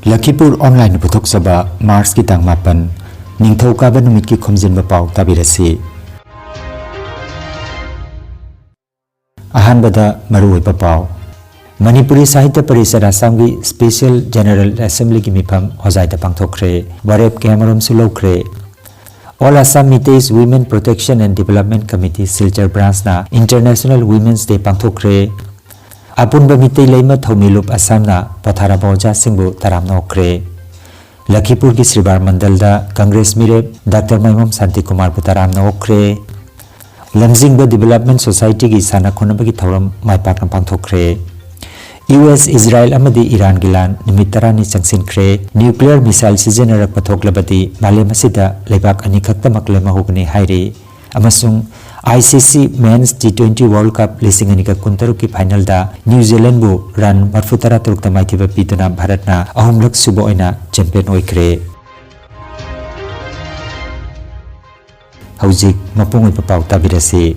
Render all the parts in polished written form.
Lakhipur Online Puthok Mars ki tang mapan Ningthau Kaba Numit ki Khomjinba Pao tabirasi. Ahanbada Maruipa Pao Manipuri Sahitya Parishad Assamgi Special General Assembly ki mifam Hozaita Pangthokre Warep Kamaram Sulokre All Assam Meiteis Women Protection and Development Committee Silchar Branch na International Women's Day Pangthokre Apunba Mitei Leima Thomilup Assamna Pathara Boja Singbu Taram Nokre Lakhipur ki Sribar Mandalda Congress Mirep Dr. Maimam Santi Kumar Putaram Nokre Lamjingba Development Society ki Sana Khonabagi Thoram Maipak na Pangthokre US Israel amadi Iran gilan nimitarani changsinkre nuclear missile sijenarak pathoklabati malem asida lebak ani khaktamak lemahugni hairi amasung ICC Men's T20 World Cup lising ani ka kuntaru ki final da New Zealand bu run marfutara turuk tamai thiba pituna Bharatna ahumlak subo oina champion oikre Haujik mapungoi papau tabirasi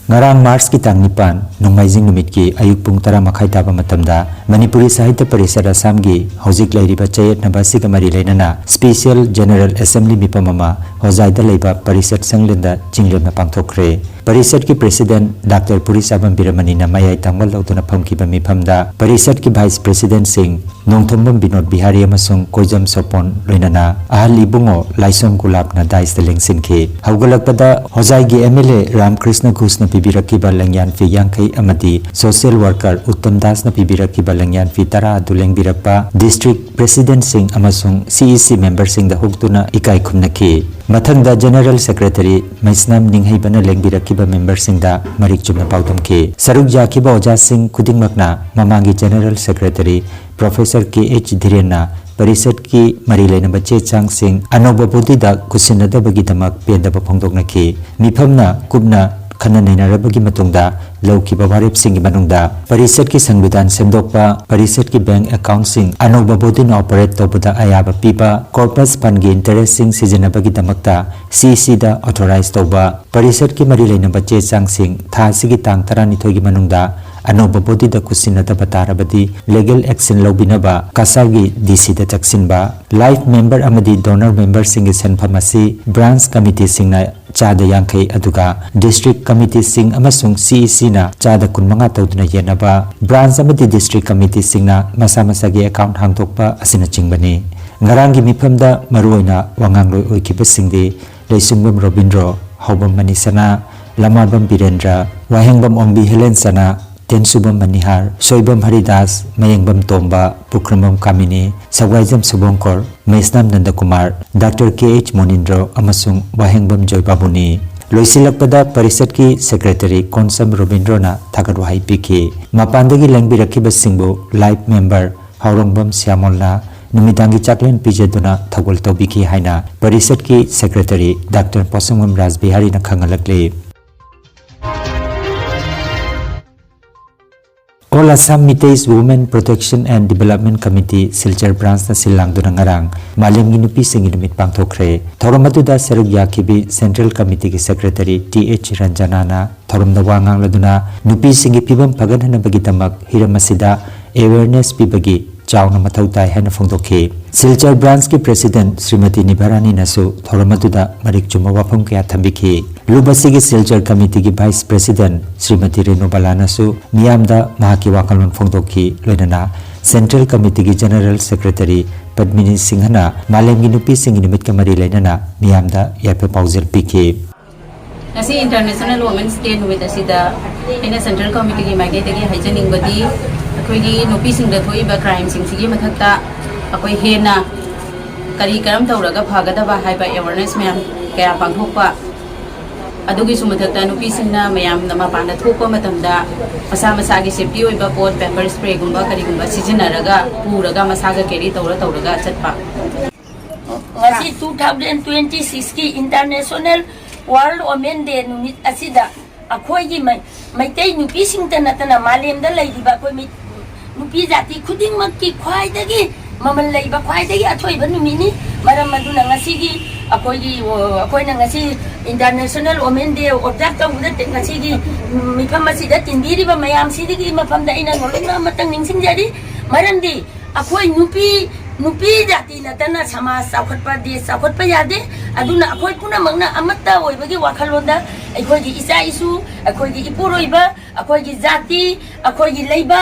Ngarang Mars ki tang nipan nongmaijing numit ki ayuk pung tara makhai taba matamda Manipuri Sahitya Parishad Assam gi hojik lairiba chayet namba sigamari leinana Special General Assembly mipamama hojaida leiba Parishad Sanglenda jinglem pangthokre Parishad ki President Dr. Puri Sabam Biramani na mayai tangwal lautuna phamkiba mifamda Parishad ki Vice President Singh Nongthombam Binod Bihari amasung Koijam Sopon loinana ahali bungo Laisom Gulab na dais lengsinki haugalakpada hojai gi MLA Ram Krishna Ghosh na pibirakiba langyan fi yangkai amadi social worker Uttam Das na pibirakiba langyan fi tara duleng birakpa District President Singh amasung CEC member Singh da huktuna ikai khumnaki Mathangda General Secretary Maisnam Ninghai Lengbirakiba member Singh da marik chumna pautamki Saruk Jakiba Oja Singh Kudingmakna Mamangi General Secretary Professor K.H. Dhirena Parishad ki Marilena Bache Chang Singh Anoba Bodida Kusinada Bagidamak Pendaba Pongdoknaki Mipamna Kubna Khana Nainarabagi Matungda Lauki Bawarip Singh Manungda Parishad ki Sangbidan Semdokpa Parishad ki Bank Account Singh Anoba Bodina Operate Tobada Ayaba Pipa Corpus Fund ki Interest Singh Sijanabagi Damakta CC da Authorized Toba Parishad ki Marilena Bache Chang Singh Tha Sigi Tang Taranithoy ki Manungda Anoba Bodida Kusinada Batarabadi Legal Action Lobinaba Kasargi DC da Chaksinba Life Member Amadi Donor Member Singh Senphamasi Branch Committee Singh na Chada Yangkai Aduga District Committee Singh amasung CEC na Chada Kunmanga Tawduna Yenaba Branch Amadi District Committee Singh na Masa-masagi account hangtokpa asina chingbani Ngarangi mifamda maruoina wangangloi oikiba singdi Leisungbam Robindro Haubam Manisana Lamarbam Birendra Wahengbam Ongbi Helen Sana Tensubam Manihar, Soibam Haridas, Mayangbam Tomba, Pukramam Kamini, Sawajam Subongkor, Maisnam Nandakumar, Dr. K.H. Monindro, Amasung Wahengbam Joy Babuni. Loisilakpada Parishad ki Secretary Konsam Robindro na Thagadwahai Piki. Mapandagi Langbirakiba Singbo, Life Member, Haurongbam Siamolna, Numidangi Chaklen Pijaduna Thagol Tobiki Haina, Parishad ki Secretary Dr. Posongam Rajbihari na Khangalakli. All Assam Meiteis Women Protection and Development Committee Silchar Branch na silang dunangarang malim ginupi singinumit pangthokre thoramatuda saruk yakibi Central Committee ki Secretary T.H. Ranjana na thoramda wangang laduna nupi singi pibam paganhana bagi tamak hiramasida awareness pibagi chawna mathautai hana phongdokhi Silchar Branch ki President Srimati Nibarani nasu thoramatuda marik chuma wafam kya thambiki Lubasigi Silchar Committee ki Vice President Srimati Renu Balanasu Miyamda Mahaki Wakalman Phongdokhi loinana Central Committee ki General Secretary Padmini Singhana Malemgi nupi singi nimit kamari loinana Miyamda yape pauzil piki Asi International Women's Day numit asida ina Central Committee ki magi tegi haijaning badi akoigi nupi singda thoiba crime sing sigi mathakta akoi hena kari karam tawraga phagadaba haiba awareness ma'am kaya pangthokpa adugi sumathakta nupi singna mayam na mapanda thokpa matamda masa-masagi safety oiba pot pepper spray gumba kari gumba sijinaraga puraga masaga carry tawraga chatpa ngasi 2026 ki International World Women Day numit asida akhoi gi maitai nupi singta natana malemda laidiba koi nupi jati khuding makki khwai dagi mamal laiba khwai dagi athoi ba numini maram maduna ngasi gi akhoi na ngasi International Women Day observe tawuda ngasi gi mifam asida tindiri ba mayam sidigi mafamda ina ngolna matang ningsing jadi maram di akhoi nupi नुपी जाति नतना समाज चाखटपा देश चाखटपा यादे अदुना अखोय पुनमकना अमत्ता ओइबगी वाखलोंदा अखोयगी इचा इसु अखोयगी इपुरोइबा अखोयगी जाति अखोयगी लेबा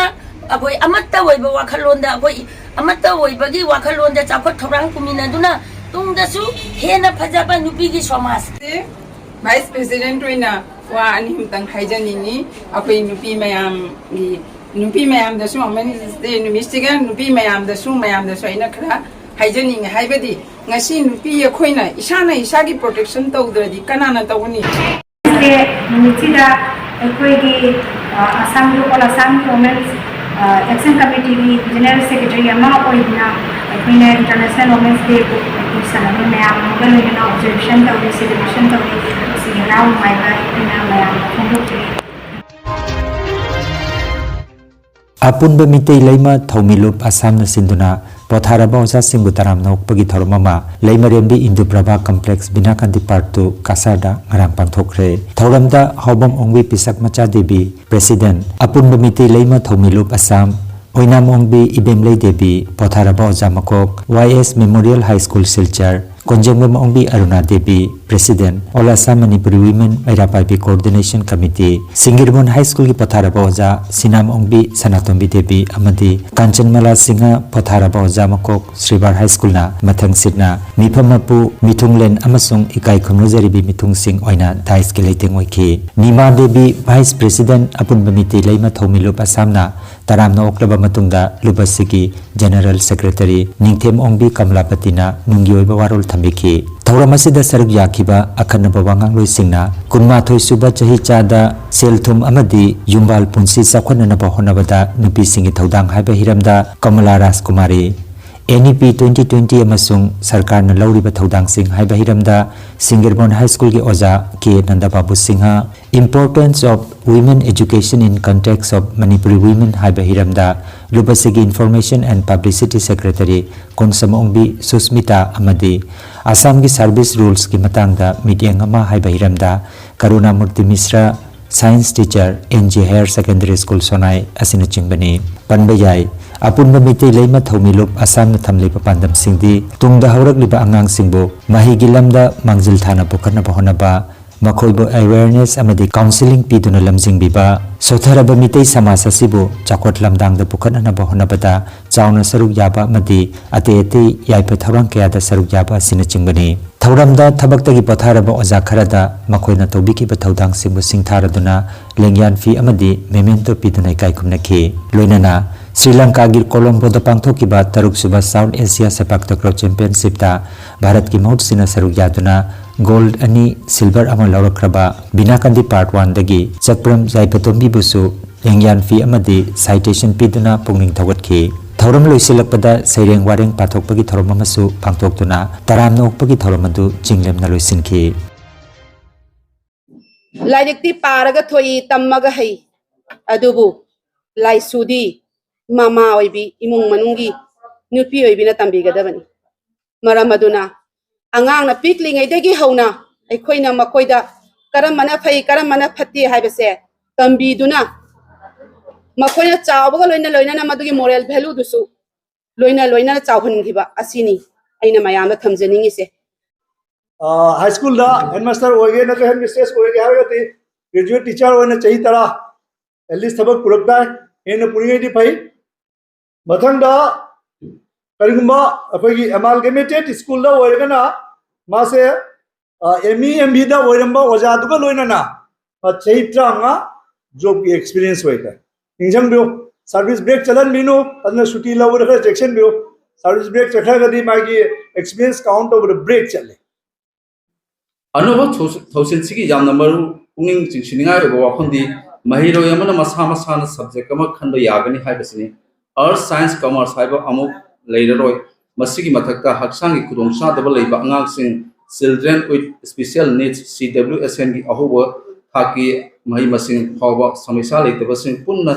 अखोय अमत्ता ओइबा वाखलोंदा अखोय अमत्ता ओइबगी वाखलोंदा चाखट थौरांग कुमिनादुना तुंगदसु हेना फजाबा नुपीगी समाज vice president होइना वा अनिमतंग हाइजनिंगी अखोय नुपी मयाम दसु women's day नुमिसिगा नुपी मयाम दसु आइना खरा हाइजनिंग हाइबदी ngasi nupi yakhoina isana isagi protection tawdradi kanana tawni se numitida ekhoigi assam local assam women's action committee gi general secretary ama oidina ekhoina international women's day ko sanami mayam galena observation tawri celebration tawri sigana mai ba ekhoina mayam khondokri अपुनब मितई lemma थौमिलुप Assam सिंधुना पोथारबा ओजा सिंगु तराम नोकपगी थोरममा लैमरेमबी Indu Prabha complex बिनाकांदी part 2 कासारदा ngरang पांगथोखरे थौरमदा Haobam ओंगबी पिसक मचा देबी president अपुनब मितई lemma थौमिलुप Assam ओइनाम ओंगबी इबेमलै देबी पोथारबा ओजा मकोक YS memorial high school Silchar Konjengam Ongbi Aruna Devi, President, All Assam Manipuri Women Mairapabi Coordination Committee, Singirbon High School ki Patharaba Oja, Sinam Ongbi Sanatombi Devi Amadi, Kanchanmala Singha Patharaba Oja Makok, Sribar High School na, Mathang Sidna, Mipamapu, Mitunglen Amasung Ikai Khonozaribi Mitung Sing Oina, Dais Kilating Oiki, Nima Devi, Vice President Apun Bamiti Laima Thomilup Asamna, Taram na Oklaba Matungda, Lubasiki, General Secretary, Ningthem Ongbi Kamlapatina, Nungyoiba Warul Tambiki. Tauramasi saruk yakiba akanaba wangang loisingna kunmathoi suba chahi chada selthum amadi yumbal punsi sakhwana na bahonabada nupi singi thodang haiba hiramda Kamala Rajkumari NEP 2020 amasung sarkar na lauriba thodang sing haiba hiramda Singirbon High School ki oja K Nandababu Singha Importance of Women Education in Context of Manipuri Women haiba hiramda Lubasigi Information and Publicity Secretary Konsam Ongbi Susmita Amadi Assam ki Service Rules ki matangda meeting ama haiba hiramda Karuna Murti Misra Science Teacher NG Higher Secondary School Sonai asina chingbani panbayai apunba mitei leima thomilup Assam na thamlipa pandam singdi tungda haurak liba angang singbo mahigi lamda mangjil thana pokharna bahonaba makhoibo awareness amadi counseling piduna lamjing biba sotharaba mitei samasa sibu chakot lamdang da pokharna na bahonabada chauna saruk yaba amadi ate yaipa thawang kaya da saruk yaba asina chingbani Thauramda thabaktagi patharaba oja kharada makoina tobiki ba thaudang singbu singtharaduna lengyan fi amadi memento piduna kai khumnaki loinana Sri Lanka gir Colombo da pangthoki ba taruk suba South Asia sepak takraw championship ta Bharat ki maut sina saruk yaduna gold ani silver ama laurakraba binakandi part 1 dagi chakram jaipatombi busu lengyan fi amadi citation piduna pungning thawatki Thauram loisilakpada saireng wareng pathokpagi thorom amasu pangtoktuna taram nokpagi thorom adu chinglemna loisinki Laidikti paraga thoi tammaga hai adubu lai sudi mama oibi imung manungi nupi oibi na tambigadabani maramaduna angang na pikling ai degi hauna aikhoina makoida karamana phai karamana phatti haibase tambiduna makoina chawbaga loina na madugi moral value dusu loina chawhangiba asini aina mayam na thamjaningi se high school da headmaster hoge na head mistress hoge harati graduate teacher hoina chahi tara at least sabak purakda ena puringai di pai mathang da karigumba apagi amalgamated school da hoigana mase ME MB da hoiramba oja duga loina na chahi tranga job experience hoiga engine बियो service break चलन बिनो अदना छुट्टी lover का section बियो service break चखा गदी मागी experience count over the break चले अनुभव थौसिल सिगी याम नंबर पुंगिंग चिंसिनिंगा रे वाखंदी महिरो यमन मसा मसा सब्जेक्ट अमा खंड यागनी हाइबसिनी अर्थ साइंस कॉमर्स हाइबा अमुक लेररोय मसिगी मथक्ता हक्सांगी खुदोंसा दबल लेबा अंगांगसिंग children with special needs CWSN की अहोबो थाकी मही मसिंग फावबा समस्या लेतबसिंग पुन्ना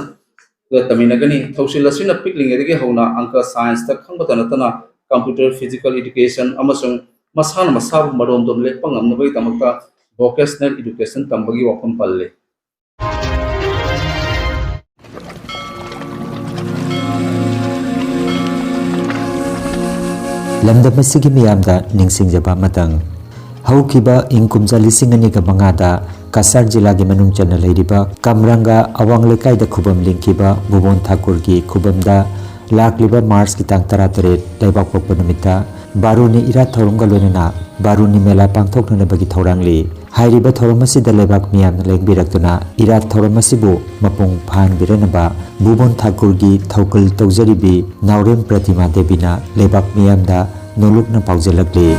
तमिनगनी थौसिलसिना पिकलिंगेदगे हौना अंक साइंस त खंगतनतना computer physical education अमसुंग मसाना मसाब मरोम दोम लेपंग amnabai tamakta vocational education tambagi wafam palle lamdam asigi miyamda ningsingjaba matang haukiba ingkumja lising ani ga mangada kasar jila gi manung chana leiriba kamranga awang lekai da khubam lingkiba bubon thakur gi khubamda lakliba mars ki tang tara tere leibak pokpa numita baruni ira thorunga loinana baruni mela pangthokna bagi thorangli hairiba thoramasi da lebak miyam lengbirakuna ira thoramasi bu mapung phan biranaba bubon thakur gi thokul tawjaribi naurem pratima debina lebak miyam da nolukna paujelakli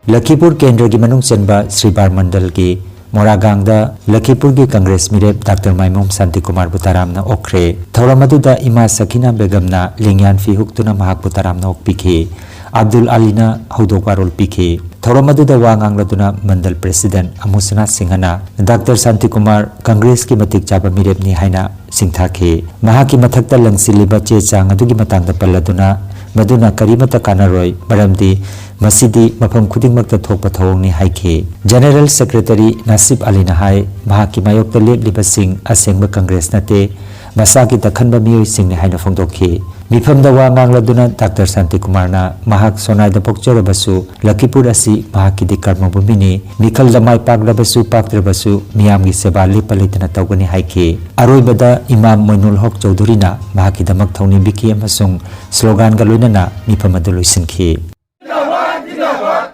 Lakhipur Kendra ki manung chenba Sribar Mandal ki Moragangda Lakhipur ki Congress Mirep Dr. Maimum Santi Kumar Butaramna okre Thoramaduda Ima Sakina Begamna Lingyan fi huktuna Mahak Butaramna okpikhi Abdul Alina Haudokwarol pikhi Thoramaduda Wangangladuna Mandal President Amusana Singhana Dr. Santi Kumar Congress ki matik chaba Mirep ni haina singthakhi Mahaki mathakta langsiliba che chang adugi matangda palladuna maduna karimata kanaroi maramdi masidi mafam khudingmakta thokpa thawongni haikhe General Secretary Nasib Ali Nahai mahaki mayokta lepliba sing asengba Congress nate masaki takhanba miyoi singni haina phongdokhi mifamda wa ngangladuna Dr. Santi Kumar na mahak sonaida pokcharabasu Lakhipur asi mahaki di karma bumini mikhal damai paglabasu paktrabasu miyamgi seba lepalitana tawgani haikhe aroibada Imam Moinul Haq Chowdhury na mahaki damak thawni biki amasung slogan ga loinana mifamadu loisinki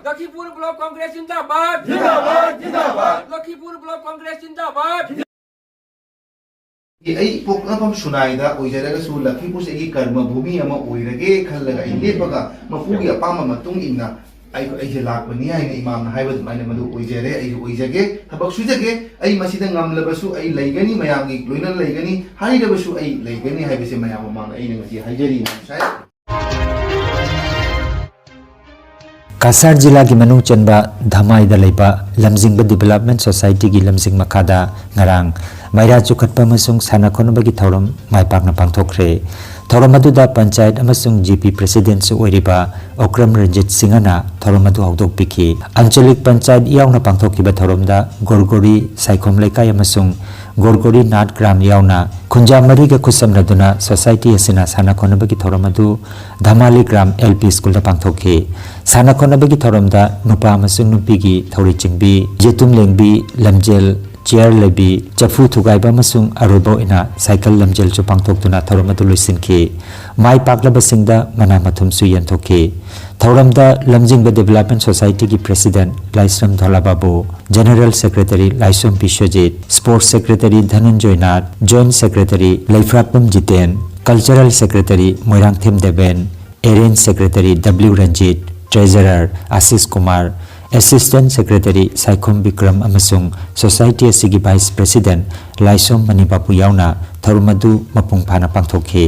Lakhipur Block Congress Zindabad! Zindabad! Zindabad! Lakhipur Block Congress Zindabad! आई पोकनाफम सुनाइदा ओइजरगा सु लखीपुर से कर्म भूमि अमा ओइरगे खल्लगा इलेपगा मफुगी अपाम मतुंग इन्ना आई को आइजे लाकबनी आइ इमाम हाइबद माने मदु ओइजरे आई ओइजगे थबक सुजगे आई मसिदा ngamlabasु आई लैगनी मयामगी लोइना लैगनी हाइदबसु आई लैगनी हाइबसे मयाम मांग आई नगति हाइजरी साइ Kasar Jila ki manung chenba Dhamai da leipa Lamjingba Development Society ki lamjing makada ngarang maira chukhatpa amasung sana khonba ki thoram maipakna pangthokre thoram aduda panchayat amasung GP President su oiriba Okram Ranjit Singhana thoram adu hawdok pikhi Anchalik Panchayat yauna pangthokiba thoramda Gorgori Saikhom Lekai amasung Gorgori Nat Gram yauna Khunja Mari ga khusamraduna Society asina sana khonba ki thoram adu Dhamali Gram LP School da pangthokhi sana khonba ki thoramda nupa amasung nupi gi thori chingbi jetum lengbi lamjel chair lebi chafu thugaiba masung arobo ina cycle lamjel chu pangthoktuna thoramadu loisinki mai paklaba singda mana mathum su yanthokhi thoramda lamjingba Development Society ki President Laisram Dholababu General Secretary Laisom Bishwajit Sports Secretary Dhananjoy Nath Joint Secretary Laifrapam Jiten Cultural Secretary Moirangthem Deben Arrange Secretary W Ranjit Treasurer Ashish Kumar Assistant Secretary Saikhom Bikram amasung Society asigi Vice President Laisom Manipapu yauna tharumadu mapung phana pangthokhi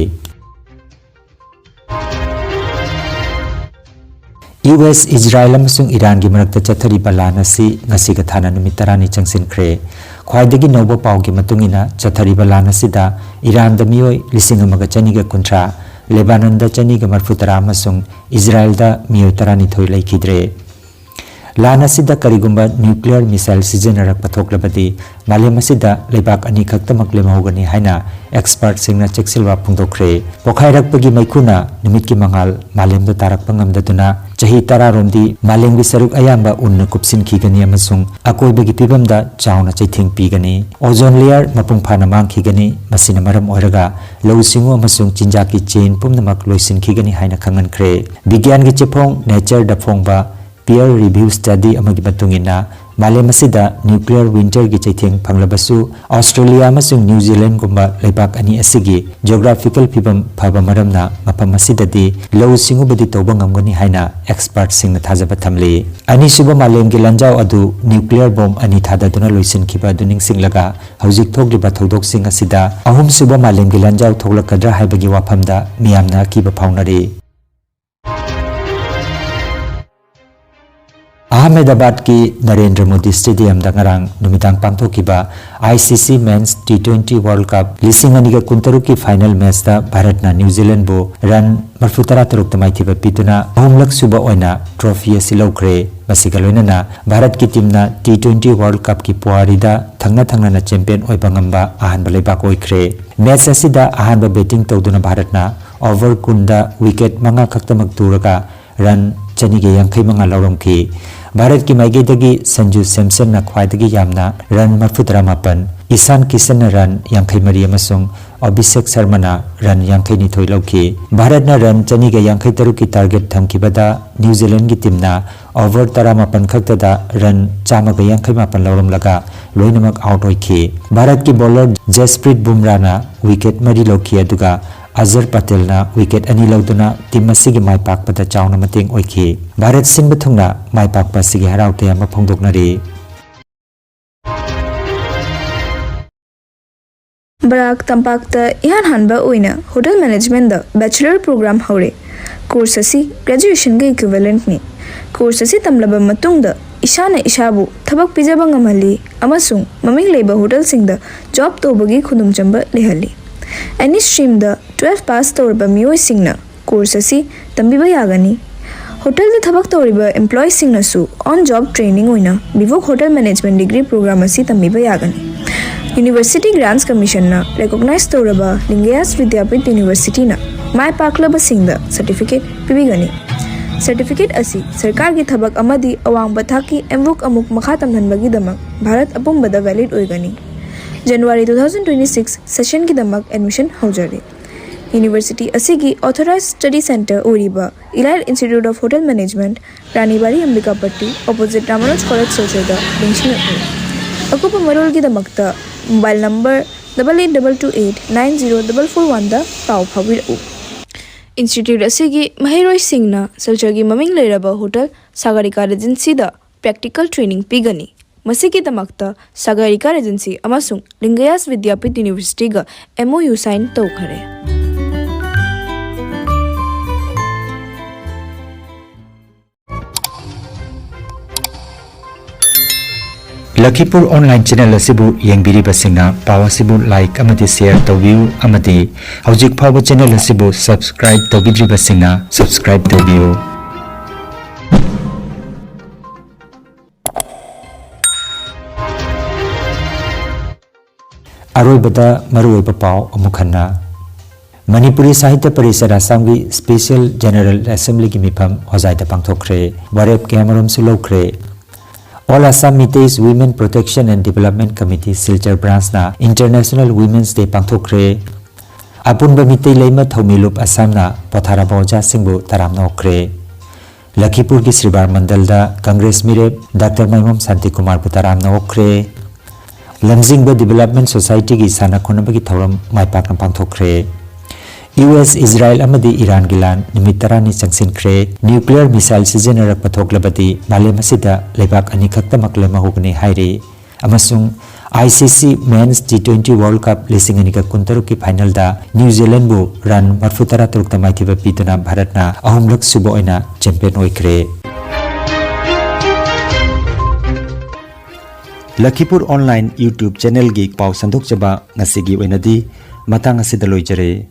US Israel amasung Iran gi marakta chathari balana si ngasi ga thana numit tarani changsin khre khwaidagi nobo paw gi matungina chathari balana sida Iran da miyoi lising amaga chaniga kuntra Lebanon da chaniga marfutara amasung Israel da miyoi tarani thoi laikhidre Lana sida karigumba nuclear missile sijenarak pathoklabadi malem asida lebak ani khaktamak lemahogani haina expert singna cheksilwa phungdokre pokhairakpagi maikuna numit ki mangal malem da tarak pangamdaduna chahi tara romdi malem gi saruk ayamba unna kupsin khigani amasung akoibagi pibamda chauna chaithing pigani ozone layer mapung phana mang khigani masina maram oiraga lowsingu amasung chinjaki chain pumnamak loisin khigani haina khangan khre bigyan gi chepong nature da phongba peer review study amagi batungina malem asida nuclear winter gi chaitheng phanglabasu Australia amasung New Zealand gumba leibak ani asigi geographical phibam phaba maramna mapam asidadi low singubadi toba ngamgani haina expert singna thajaba thamli ani suba malem gi lanjau adu nuclear bomb ani thadaduna loisin khiba duning singlaga hojik thokliba thodok sing asida ahum suba malem gi lanjau thoklakadra haibagi wafamda miyamna kiba phaunari Ahmedabad ki Narendra Modi Stadium da ngarang numitang pangthokiba ICC Men's T20 World Cup lisingani ga kuntaru ki final match da Bharat na New Zealand bo run marfutara taruk tamai thiba pituna ahumlak suba oina trophy asilokre मसिगा लोइनना Bharat की team ना T20 world cup की पुआरीदा थंगना champion ओइबा ngamba ahanba leibak oikhre match asida ahanba batting तौदुना भारतना over कुंदा wicket मंगा खक्तमक तुरगा run चनीगे यांखै मंगा लौरमखि भारत की माइगेदगी संजू सैमसन ना ख्वाइदगी यामना रन 34 ईशान किशन रन यांखै मरी अमसुंग अभिषेक शर्मा ना रन यांखै निथोइ लौखि भारत ना रन चनीगे यांखै तरु की टारगेट थमखिबदा न्यूजीलैंड की टीम ना ओवर 18 खक्तदा रन 158 लौरमलगा लोइनमक आउट होइखि भारत की बॉलर जसप्रीत बुमराह ना विकेट मरी लौखि अदुगा अजहर पटेल ना विकेट अनि लौदुना टीम असिगी माइ पाकपदा चाउना मतेंग ओइखि भारत सिंबा थुंगना माइ पाकपा सिगी हराउते अमा फोंदोकनरि Barak Tampak ihan hanba oina hotel management da bachelor program haure course asi graduation ga equivalent ni course asi tamlaba matung da ishana ishabu thabak pijaba ngamali amasung maming leba hotel sing da job tobagi khudum chamba lehali any stream da 12 pass torba mioi singna course asi tambiba yagani hotel da thabak toriba employee singna su on job training oina bivok hotel management degree program asi tambiba yagani University Grants Commission na recognize toraba Lingayas Vidyapit University na mai paklaba singda certificate pibigani certificate asi sarkar gi thabak amadi awang bathaki emvok amuk makha tamhanbagi damak Bharat apumbada valid oigani January 2026 session gi damak admission haujare University asigi authorized study center oriba Elite Institute of Hotel Management Ranibari Ambikapatti opposite Ramanoj College Sochoda Benchina Akupa marol gi damakta mobile number 8822890441 da pau phawiru Institute asigi Mahiroi Singna Salchagi maming leiraba hotel Sagarika Regency da practical training pigani masigi damakta Sagarika Regency amasung Lingayas Vidyapit University ga MOU sign tawkhare Lakhipur Online Channel asibu yengbiriba singna pawa sibu like amati share tawbiu amati hojik phawa channel asibu subscribe tawbidriba singna subscribe tawbiu aroibada maruoiba paw amukhanna Manipuri Sahitya Parishad Assamgi Special General Assembly ki mifam hojaida pangthokre warep kemarom sulokre All Assam Meiteis Women Protection and Development Committee Silchar Branch na International Women's Day pangthokre Apunba Meitei Leima Thaumilup Assam na Pothara Boja Singbu Taram nokre Lakhipur ki Sribar Mandal da Congress Mirep Dr. Maimam Santi Kumar Putaram nokre Lamjingba Development Society ki Sana Khonabagi Thauram Maipak na pangthokre US Israel amadi Iran gilan nimittarani changsinkre nuclear missile sijenarak pathoklabadi malem asida leibak ani khaktamak lemahugni hairi amasung ICC Men's T20 World Cup lising ani ka kuntaru ki final da New Zealand bu run 43 tamai thiba pituna Bharatna ahumlak subo oina champion oikre Lakhipur Online YouTube channel gi paw sandok chaba ngasigi oinadi matang asida loijare